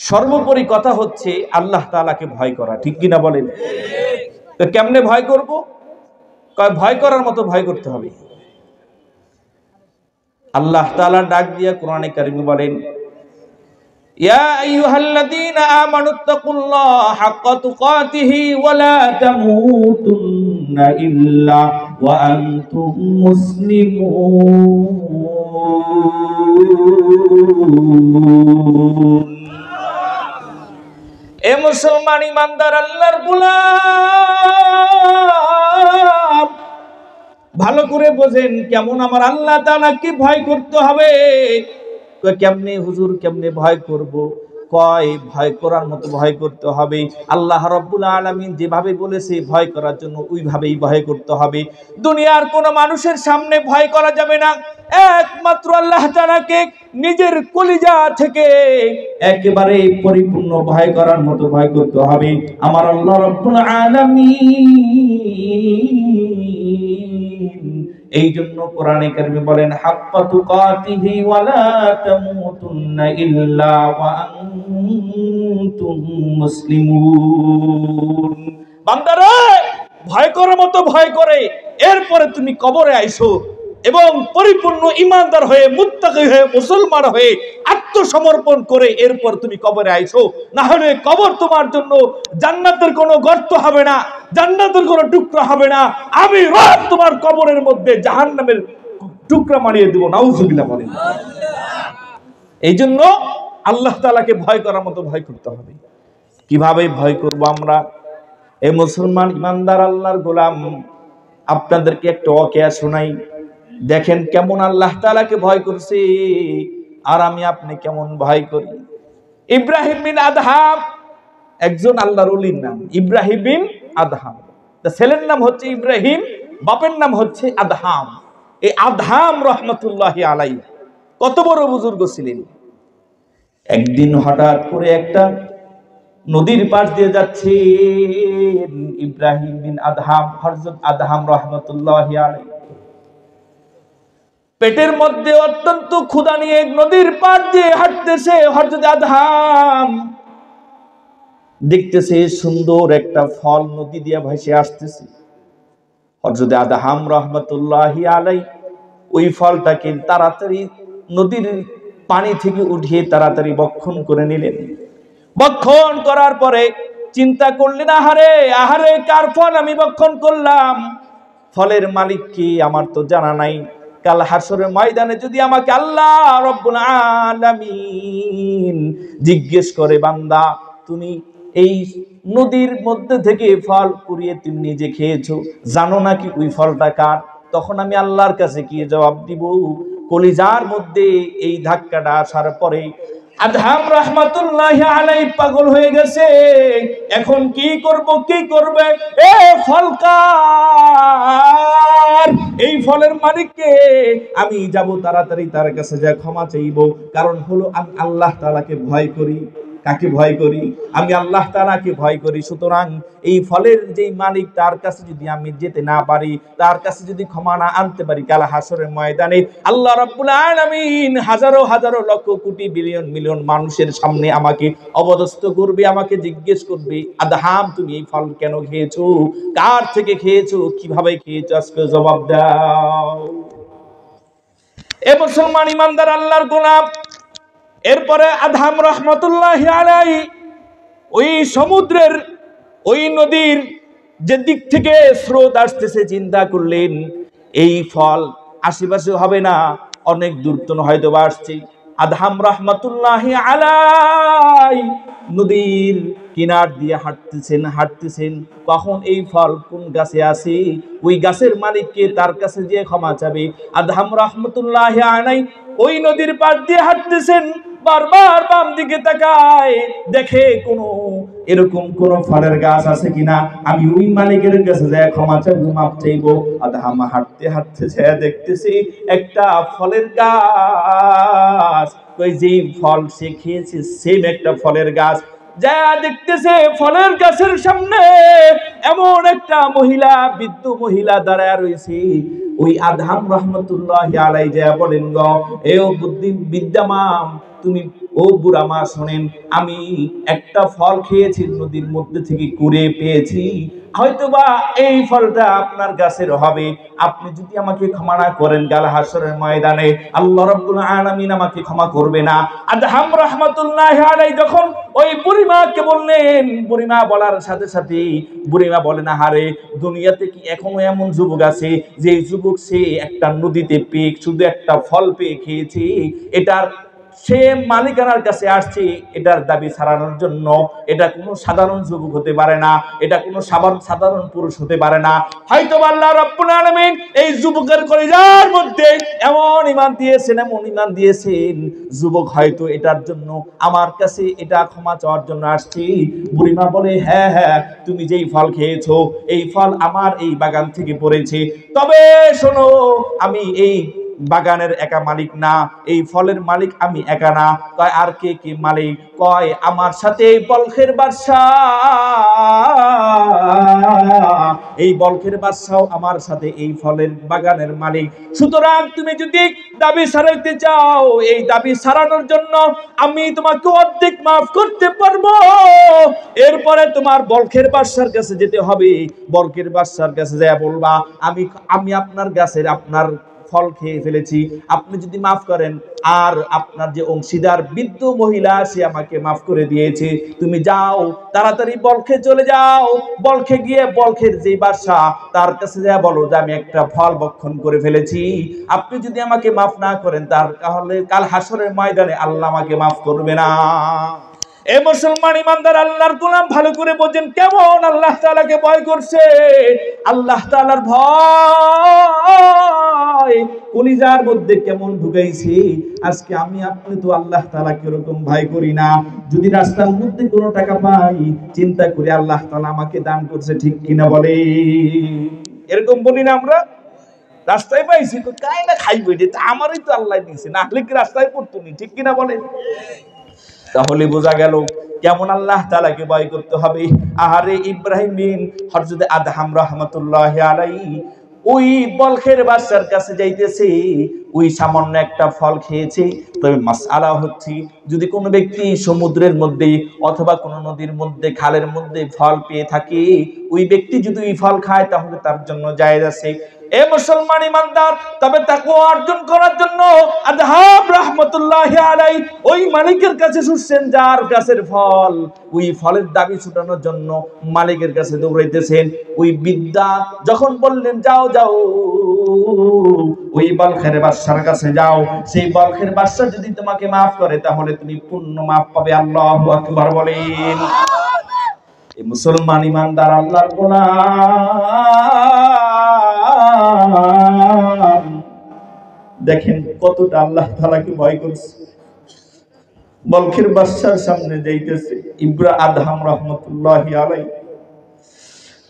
সর্বোপরি কথা হচ্ছে আল্লাহ তাআলাকে ভয় করা, ঠিক কিনা বলেন? তো কেমনে ভয় করব? ভয় করার মতো ভয় করতে হবে। আল্লাহ তাআলা ডাক দিয়া কোরআনে কারিমে বলেন, ইয়া আইয়ুহাল্লাযীনা আমানুত্তাকুল্লাহা হাক্কা তুকাতিহি ওয়া লা তামুতুন্না ইল্লা ওয়া আনতুম মুসলিমুন। এ মুসলমান ইমানদার আল্লাহর গোলাম, ভালো করে বোঝেন কেমন আমার আল্লাহ তাআলাকে ভয় করতে হবে। কেমনে হুজুর, কেমনে ভয় করব? ভয় করার মতো ভয় করতে হবে। আল্লাহ রাব্বুল আলামিন যেভাবে বলেছে ভয় করার জন্য ওইভাবেই ভয় করতে হবে। দুনিয়ার কোন মানুষের সামনে ভয় করা যাবে না, একমাত্র আল্লাহ তাআলাকে নিজের কলিজা থেকে একেবারে পরিপূর্ণ ভয় করার মতো ভয় করতে হবে। আমার আল্লাহ রাব্বুল আলামিন এই জন্য কোরআনে কারিমে বলেন, হাক্কা তুকাতিহি ওয়া লা তামুতুন্না ইল্লা ওয়া আনতুম মুসলিমুন। বান্দারা, ভয় করার মতো ভয় করে এরপরে তুমি কবরে আইছো এবং পরিপূর্ণ ইমানদার হয়ে, মুত্তাকি হয়ে, মুসলমান হয়ে আত্মসমর্পণ করে এরপর তুমি কবরে আইছো। না হলে কবর তোমার জন্য জান্নাতের কোনো গর্ত হবে না, জান্নাতের কোনো টুকরা হবে না। আমি রব তোমার কবরের মধ্যে জাহান্নামের টুকরা মারিয়ে দেব। নাউযুবিল্লাহ বলেন। এই জন্য আল্লাহ তাআলাকে ভয় করার মতো ভয় করতে হবে। কিভাবে ভয় করব আমরা? এই মুসলমান ইমানদার আল্লাহর গোলাম, আপনাদেরকে একটা ওয়াকিয়া শোনাই। দেখেন কেমন আল্লাহ তাআলাকে ভয় করছে আর আমি আপনি কেমন ভয় করি। ইব্রাহিম বিন আদহাম একজন আল্লাহর ওলির নাম, ইব্রাহিম বিন আদহাম। তার ছেলের নাম হচ্ছে ইব্রাহিম, বাপের নাম হচ্ছে আদহাম। এই আদহাম রহমতুল্লাহি আলাইহি কত বড় বুজুর্গ ছিলেন। একদিন হঠাৎ করে একটা নদীর পাশ দিয়ে যাচ্ছে ইব্রাহিম বিন আদহাম, হযরত আদহাম রহমতুল্লাহি আলাইহি। পেটের মধ্যে অত্যন্ত ক্ষুধা নিয়ে নদীর পাড় দিয়ে হাঁটতেছে হযরত আদহাম। দেখতেছে সুন্দর একটা ফল নদী দিয়ে ভেসে আসতেছে। হযরত আদহাম রহমতুল্লাহি আলাইহি ওই ফলটাকে তাড়াতাড়ি নদীর পানি থেকে উঠিয়ে তাড়াতাড়ি ভক্ষণ করে নিলেন। ভক্ষণ করার পরে চিন্তা করলেন, আহারে আহারে, কার ফল আমি ভক্ষণ করলাম? ফলের মালিক কি আমার তো জানা নাই। কাল হাসরের ময়দানে যদি আমাকে আল্লাহ রাব্বুল আলামিন জিজ্ঞেস করে, বান্দা তুমি এই নদীর মধ্যে থেকে ফল কুড়িয়ে তুমি নিজে খেয়েছো, জানো নাকি ওই ফলটা কার? তখন আমি আল্লাহর কাছে কি জবাব দিব? কলিজার মধ্যে এই ধাক্কাটা আসার পরে আদহাম রহমাতুল্লাহি আলাইহি পাগল হয়ে গেছে। এখন কি করব, কি করবে? এ ফল কার? এই ফলের মালিককে আমি যাব তাড়াতাড়ি তার কাছে যা ক্ষমা চাইব। কারণ হলো আমি আল্লাহ তাআলাকে ভয় করি। কাকে ভয় করি? আমি আল্লাহ তাআলাকে ভয় করি। সুতরাং এই ফলের যে মালিক তার কাছে যদি আমি যেতে না পারি, তার কাছে যদি ক্ষমা না আনতে পারি, কাল হাসরের ময়দানে আল্লাহ রাব্বুল আলামিন হাজারো হাজারো লক্ষ কোটি বিলিয়ন মিলিয়ন মানুষের সামনে আমাকে অবদস্থ করবে, আমাকে জিজ্ঞেস করবে, আদহাম তুমি এই ফল কেন খেয়েছো, কার থেকে খেয়েছো, কিভাবে খেয়েছো, আজকে জবাব দাও। এ মুসলমান ইমানদার আল্লাহর গোলাম, এরপরে আদহাম রহমতুল্লাহি আলাইহি ওই সমুদ্রের ওই নদীর যে দিক থেকে স্রোত আসতেছে চিন্তা করলেন এই ফল আশেপাশে হবে না, অনেক দূর তো হয়তো আসছে। আদহাম রহমতুল্লাহি আলাইহি নদীর কিনার দিয়ে হাঁটতেছেন। কখন এই ফল কোন গাছে আছে, ওই গাছের মালিককে তার কাছে গিয়ে ক্ষমা চাবে। আদহাম রহমতুল্লাহি আলাইহি ওই নদীর পাড় দিয়ে হাঁটতেছেন, বারবার বাম দিকে তাকায়, দেখে কোনো এরকম কোন ফলের গাছ আছে কিনা, আমি ওই মালিকের কাছে যাই ক্ষমা চাইবো, মাপ চাইবো। আদহাম হাঁটতে হাঁটতে দেখতেছি একটা ফলের গাছ, ওই যে ফল সে খেয়েছে সেম একটা ফলের গাছ। যা দেখতেছে ফলের গাছের সামনে এমন একটা মহিলা, বৃদ্ধ মহিলা দাঁড়ায় রয়েছে। ওই আদহাম রহমতুল্লাহি আলাইহি যা বলেন, গো এ বিদ্যামাম, তুমি ও বুড়া মা শোনেন, আমি একটা ফল খেয়েছি নদীর মধ্যে থেকে কুড়ে পেয়েছি, হয়তোবা এই ফলটা আপনার গাছের হবে, আপনি যদি আমাকে ক্ষমা না করেন কাল হাসরের ময়দানে আল্লাহ রাব্বুল আলামিন আমাকে ক্ষমা করবে না। আদহাম রাহমাতুল্লাহি আলাইহি যখন ওই বুড়িমাকে বললেন, বুড়িমা বলার সাথে সাথে বুড়িমা বলে না, হারে দুনিয়াতে কি এখনো এমন যুবক আছে যে যুবক সে একটা নদীতে পেয়ে শুধু একটা ফল পেয়ে খেয়েছে, এটার সে মালিকানার কাছে আসছে এটার দাবি ছাড়ানোর জন্য। এটা কোনো সাধারণ যুবক হতে পারে না, এটা কোনো সাধারণ পুরুষ হতে পারে না। হয়তো আল্লাহ রাব্বুল আলামিন এই যুবকের কলিজার মধ্যে এমন ঈমান দিয়েছেন যুবক হয়তো এটার জন্য আমার কাছে এটা ক্ষমা চাওয়ার জন্য আসছে। বুড়িমা বলে, হ্যাঁ হ্যাঁ, তুমি যেই ফল খেয়েছো এই ফল আমার এই বাগান থেকে পড়েছে, তবে শোনো আমি এই বাগানের একা মালিক না, এই ফলের মালিক আমি একা না। কয় আর কে কি মালিক? কয় আমার সাথে বলখের বাদশা, এই বলখের বাদশাও আমার সাথে এই ফলের বাগানের মালিক। সুতরাং তুমি যদি দাবি সারাইতে চাও, এই দাবি সারানোর জন্য আমি তোমাকে অর্ধেক মাফ করতে পারবো। এরপরে তোমার বলখের বাদশার কাছে যেতে হবে, বলখের বাদশার কাছে যায় বলবা আমি আপনার গাছের আপনার ফল খেয়ে ফেলেছি, আপনি যদি মাফ করেন, আর আপনার যে অংশীদার বৃদ্ধ মহিলা সে আমাকে মাফ করে দিয়েছে, তুমি যাও তাড়াতাড়ি বলখে চলে যাও, বলখে গিয়ে বলখের যে বাদশা তার কাছে যা বলো যে আমি একটা ফল ভক্ষণ করে ফেলেছি, আপনি যদি আমাকে মাফ না করেন তাহলে কাল হাসরের ময়দানে আল্লাহ আমাকে মাফ করবে না। এ মুসলমান ইমানদার আল্লাহর গোলাম ভালো করে বোঝেন কেমন আল্লাহ তাআলাকে ভয় করছে। আল্লাহ তাআলার ভয় কলিজার মধ্যে কেমন ঢুকাইছে। আজকে আমি আপনি তো আল্লাহ তাআলাকে এরকম ভয় করি না। যদি রাস্তার মধ্যে কোনো টাকা পাই চিন্তা করি আল্লাহ তাআলা আমাকে দান করছে, ঠিক কিনা বলে? এরকম বলি না আমরা? রাস্তায় পাইছি তো কাই না খাইব, এটা আমারই তো আল্লাহ দিয়েছে, না হলে কি রাস্তায় পড়তো নি, ঠিক কিনা বলে? তাহলে বোঝা গেল কেমন আল্লাহ তাআলাকে ভয় করতে হবে। আহারে ইব্রাহিম বিন হযরত আদহাম রাহমাতুল্লাহি আলাইহি ওই বলখের বাদশার কাছে যাইতেছে, ওই সামান্য একটা ফল খেয়েছে। তবে মাসআলা হচ্ছে যদি কোনো ব্যক্তি সমুদ্রের মধ্যে অথবা কোনো নদীর মধ্যে খালের মধ্যে ফল পেয়ে থাকে, ওই ব্যক্তি যদি ওই ফল খায় তাহলে তার জন্য জায়েজ আছে। এ মুসলমান ইমানদার, তবে তাকওয়া অর্জন করার জন্য আদহাম রাহমাতুল্লাহি আলাইহি ওই মালিকের কাছে ছুটছেন যার গাছের ফল, ওই ফলের দাবি ছুটানোর জন্য মালিকের কাছে দৌড়াইতেছেন। ওই বিদ্যা যখন বললেন যাও যাও ওই বলখের বাদশার কাছে যাও, সেই বলখের বাদশা যদি তোমাকে মাফ করে তাহলে তুমি পূর্ণ মাফ পাবে। আল্লাহু আকবার বলেন। এই মুসলমান ইমানদার আল্লাহর গোলাম দেখেন কতটা আল্লাহ তাআলাকে ভয় করছে। বলখের বাদশার সামনে যাইতেছে আদহাম রাহমাতুল্লাহি আলাইহি।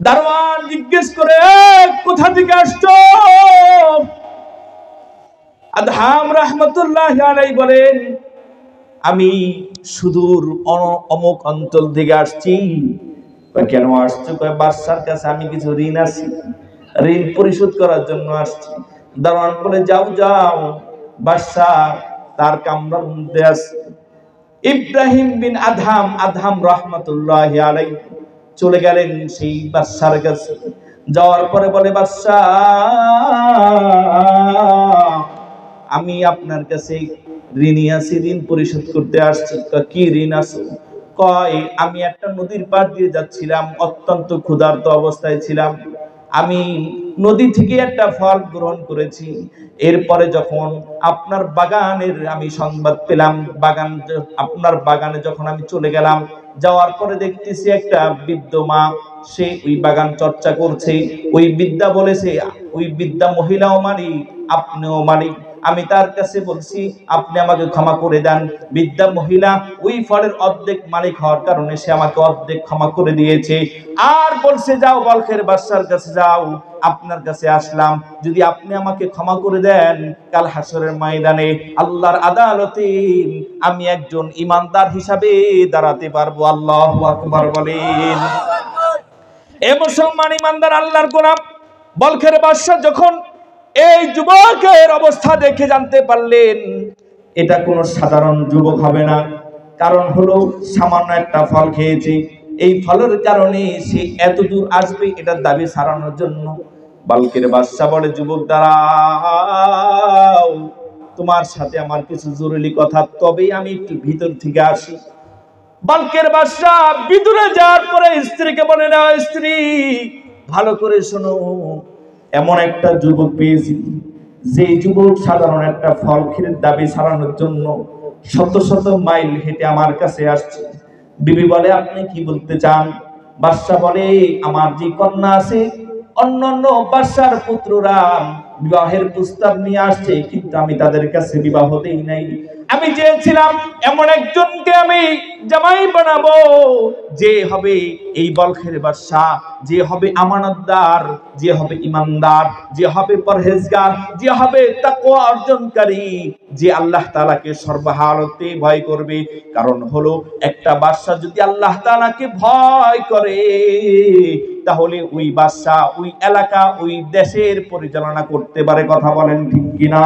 দারোয়ান জিজ্ঞেস করে, কোথা থেকে আসছো? আদহাম রাহমাতুল্লাহি আলাইহি বলেন, আমি সুদূর অমুক অঞ্চল থেকে আসছি। কেন আসছো? বাদশার কাছে আমি কিছু ঋণ আছে, ঋণ পরিশোধ করার জন্য আসছি। দারোয়ান বলে, যাও যাও, বাদশা তার কামরার মধ্যে আছে। ইব্রাহিম বিন আদহাম রাহমাতুল্লাহি আলাইহি চলে গেলেন সেই বাদশার কাছে। যাওয়ার পরে বলে, বাদশা আমি আপনার কাছে ঋণী আছি, ঋণ পরিশোধ করতে আসছি। কি ঋণ আছে? কয় আমি একটা নদীর পাড় দিয়ে যাচ্ছিলাম, অত্যন্ত ক্ষুধার্ত অবস্থায় ছিলাম, আমি নদী থেকে একটা ফল গ্রহণ করেছি। এরপরে যখন আপনার বাগানের আমি সংবাদ পেলাম, আপনার বাগানে যখন আমি চলে গেলাম, যাওয়ার পরে দেখতেছি একটা বৃদ্ধ মা সে ওই বাগান চর্চা করছে। ওই বিদ্যা বলেছে, ওই বিদ্যা মহিলাও মালিক, আপনিও মালিক। আমি তার কাছে বলছি আপনি আমাকে ক্ষমা করে দেন। বিদ্যা মহিলা ওই ফলের অর্ধেক মালিক হওয়ার কারণে সে আমাকে অর্ধেক ক্ষমা করে দিয়েছে। আর বলছে যাও বলখের বাদশার কাছে যাও, আপনার কাছে আসলাম, যদি আপনি আমাকে ক্ষমা করে দেন কাল হাসরের ময়দানে আল্লাহর আদালতে আমি একজন ইমানদার হিসাবে দাঁড়াতে পারবো। আল্লাহু আকবার বলেন। এ মুসলমান ইমানদার আল্লাহর গোলাম, বলখের বাদশা যখন এই যুবকের অবস্থা দেখে জানতে পারলেন এটা কোনো সাধারণ যুবক হবে না, কারণ হলো সামান্য একটা ফল খেয়েছে, এই ফলের কারণে সে এত দূর আসবে এটার দাবি সারানোর জন্য। বালকের বাদশা বলে, যুবক দাঁড়াও, তোমার সাথে আমার কিছু জরুরি কথা, তবেই আমি একটু ভিতর থেকে আসি। বালকের বাদশা ভিতরে যাওয়ার পরে স্ত্রীকে বলে, না স্ত্রী, ভালো করে শোনো, এমন একটা যুবক পেয়েছি, যে যুবক সাধারণ একটা ফল খেয়ে দাবি সারানোর জন্য শত শত মাইল হেঁটে আমার কাছে আসছে। বিবি বলে, আপনি কি বলতে চান? বাদশা বলে, আমার যে কন্যা আছে, অন্যান্য বাদশার পুত্ররা বিবাহের প্রস্তাব নিয়ে আসছে, কিন্তু আমি তাদের কাছে বিবাহ দেই নাই। আমি চেয়েছিলাম এমন একজনকে আমি জামাই বানাবো, যে হবে এই বলখের বাদশা, যে হবে আমানতদার, যে হবে ইমানদার, যে হবে পরহেজগার, যে হবে তাকওয়া অর্জনকারী, যে আল্লাহ তাআলাকে সর্বহালতে ভয় করবে। কারণ হলো একটা বাদশা যদি আল্লাহ তাআলাকে ভয় করে, তাহলে ওই বাদশা ওই এলাকা ওই দেশের পরিচালনা করতে পারে। কথা বলেন ঠিক কিনা?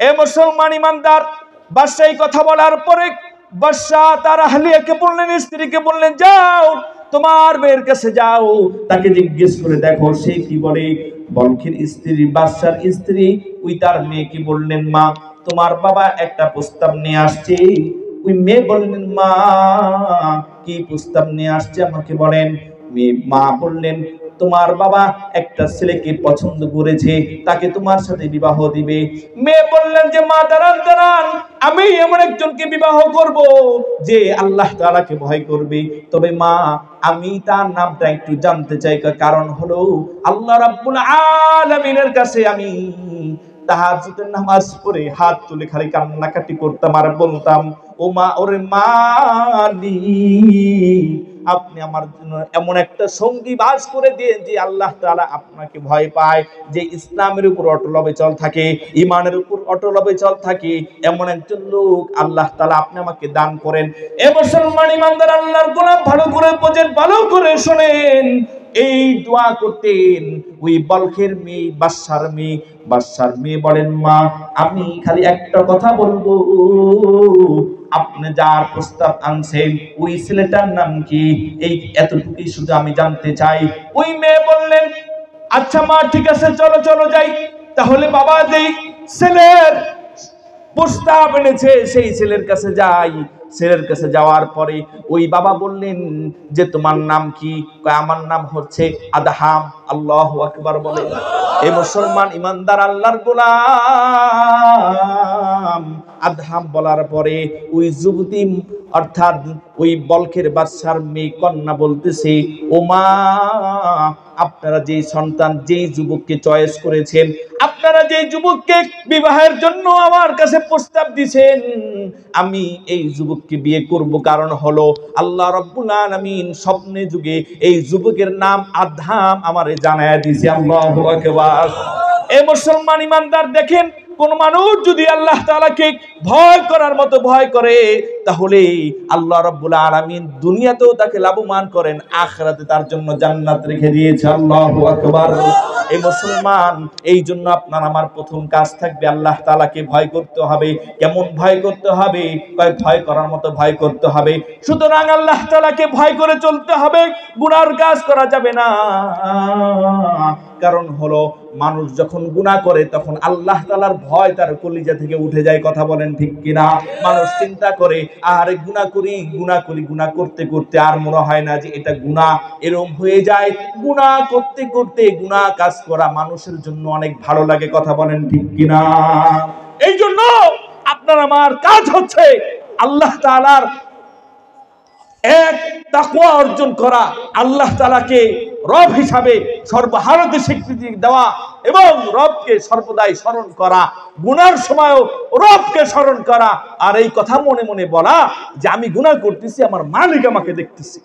এ মুসলমান ইমানদার বাদশা এই কথা বলার পরে বাদশা তার আহলিয়াকে বললেন, স্ত্রীকে বললেন, যাও তোমার মেয়ের কাছে যাও, তাকে জিজ্ঞেস করে দেখো সে কি বলে। বলখের স্ত্রী, বাদশার স্ত্রী, ওই তার মেয়েকে বললেন, মা তোমার বাবা একটা প্রস্তাব নিয়ে আসছে। ওই মেয়ে বললেন, মা কি প্রস্তাব নিয়ে আসছে আমাকে বলেন। মা বললেন, তোমার বাবা একটা ছেলেকে পছন্দ করেছে, তাকে তোমার সাথে বিবাহ দিবে। মেয়ে বললেন যে, মা দাঁড়ান দাঁড়ান, আমি এমন একজনকে বিবাহ করব যে আল্লাহ তাআলাকে ভয় করবে। তবে মা আমি তার নামটা একটু জানতে চাই, কারণ হলো আল্লাহ রাব্বুল আলামিনের কাছে আমি তাহাজ্জুদের নামাজ পড়ে হাত তুলে খালি কান্নাকাটি করতাম আর বলতাম, ও মা, ওরে মালিক, আপনি আমার জন্য এমন একটা সঙ্গী বাস করে দিয়ে যে আল্লাহ তাআলা আপনাকে ভয় পায়, যে ইসলামের উপর অটল অবিচল থাকে, ঈমানের উপর অটল অবিচল থাকে, এমন একজন লোক আল্লাহ তাআলা আপনি আমাকে দান করেন। এ মুসলমান ইমানদার আল্লাহর গোলাম, ভালো করে বোঝেন, ভালো করে শুনেন। এই দোয়া করতেন ওই বলখের মেয়ে, বাদশার মেয়ে। বাদশার মেয়ে বলেন, মা আমি খালি একটা কথা বলবো, আপনি যার প্রস্তাব আনছেন ওই ছেলেটার নাম কি? এই এতটুকুই শুধু আমি জানতে চাই। ওই মেয়ে বললেন, আচ্ছা মা, ঠিক আছে, চলো চলো যাই। তাহলে বাবা যেই ছেলের প্রস্তাব এনেছে সেই ছেলের কাছে যাই। ছেলের কাছে যাওয়ার পরে ওই বাবা বললেন যে, তোমার নাম কি? আমার নাম হচ্ছে আদহাম। আল্লাহু আকবার বলে। এই মুসলমান ইমানদার আল্লাহর গোলাম আদহাম বলার পরে ওই যুবতী, অর্থাৎ ওই বলখের বাদশার মেয়ে কন্যা বলতেছে, ও মা, আপনারা যে সন্তান, যেই যুবককে চয়েস করেছেন, আপনারা যে যুবককে বিবাহের জন্য আমার কাছে প্রস্তাব দিয়েছেন, আমি এই যুবককে বিয়ে করব। কারণ হলো আল্লাহ রাব্বুল আলামিন স্বপ্নে যুগে এই যুবকের নাম আদহাম আমারে জানায়া দিয়েছে। আল্লাহু আকবার। এই মুসলমান ইমানদার দেখেন, কোন মানুষ যদি আল্লাহ তাআলাকে ভয় করার মতো ভয় করে, তাহলে আল্লাহ রাব্বুল আলামিন দুনিয়াতেও তাকে লাভবান করেন, আখিরাতে তার জন্য জান্নাত রেখে দিয়েছে। আল্লাহু আকবার। এই মুসলমান, এই জন্য আপনার আমার প্রথম কাজ থাকবে আল্লাহ তাআলাকে ভয় করতে হবে। কেমন ভয় করতে হবে? ভয় করার মতো ভয় করতে হবে। সুতরাং আল্লাহ তাআলাকে ভয় করে চলতে হবে, গুনার কাজ করা যাবে না। কারণ হলো মানুষ যখন গুনাহ করে তখন আল্লাহ তাআলার ভয় তার কলিজা থেকে উঠে যায়। কথা বলেন ঠিক কিনা? মানুষ চিন্তা করে, আরে গুনাহ করি, গুনাহ করতে করতে আর মনে হয় না যে এটা গুনাহ, এরকম হয়ে যায়। গুনাহ করতে করতে গুনাহ কাজ করা মানুষের জন্য অনেক ভালো লাগে। কথা বলেন ঠিক কিনা? এই জন্য আপনার আমার কাজ হচ্ছে আল্লাহ তাআলার এক তাকওয়া অর্জন করা, আল্লাহ তাআলাকে রব হিসাবে সর্বহারতে স্বীকৃতি দেওয়া এবং রবকে সর্বদাই স্মরণ করা, গুনার সময়ও রবকে স্মরণ করা, আর এই কথা মনে মনে বলা যে আমি গুনাহ করতেছি, আমার মালিক আমাকে দেখতেছি।